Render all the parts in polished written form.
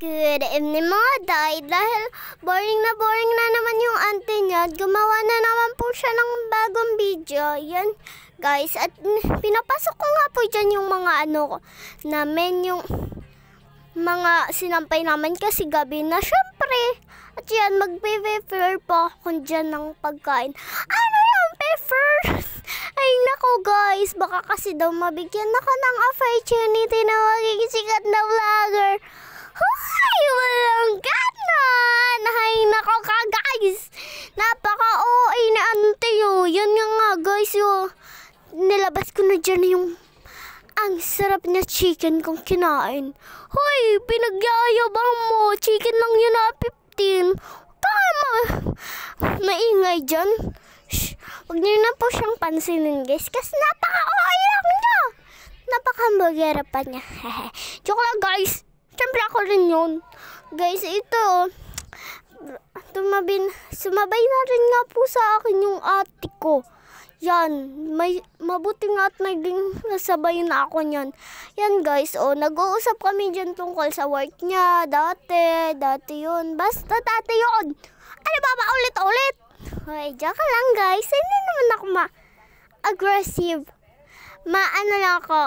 Good evening mga day. Dahil boring na naman yung auntie niya, gumawa na naman po siya ng bagong video. Yan guys, at pinapasok ko nga po dyan yung mga namin, yung mga sinampay namin kasi gabi na syempre. At yan, magpe-prefer po ako dyan ng pagkain. Ano yung prefer? Ay nako guys, baka kasi daw mabigyan ako ng opportunity na maging sikat na vlogger. Hoy, walang ganon! Ay nako ka guys, napaka-OA na auntie yun. Yan nga guys, yung nilabas ko na dyan yung ang sarap na chicken kong kinain. Hoy, pinagyayabang mo, chicken lang yun na 15. Tama, maingay dyan. Shh, huwag niyo na po siyang pansinin guys, kasi napaka-OA lang niya. Napaka-hamburger pa niya. Joke lang guys, siyempre ako rin yun. Guys, ito, sumabay na rin nga po sa akin yung ate ko. Yan, mabuti nga at naging nasabay na ako niyan. Yan guys, nag-uusap kami dyan tungkol sa work niya. Dati yun. Basta dati yun. Ano ba ulit-ulit? Hoy, joke lang guys. Hindi naman ako aggressive. Ano lang ako.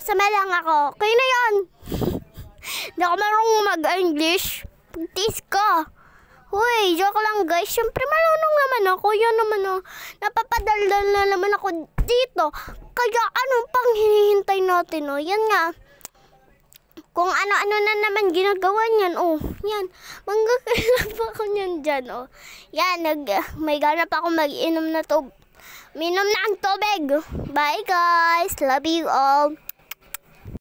Sama lang ako. Kayo na yun. Hindi ako marunong mag-English. Pagtis ka. Hoy, joke lang guys. Siyempre marunong naman ako. Yan naman napapadaldal na naman ako dito. Kaya anong pang hinihintay natin Yan nga. Kung ano-ano na naman ginagawa niyan. Yan. Manggagawin pa ako niyan dyan. Yan, may ganap ako mag-inom na Minom na ang tubig. Bye guys. Love you all.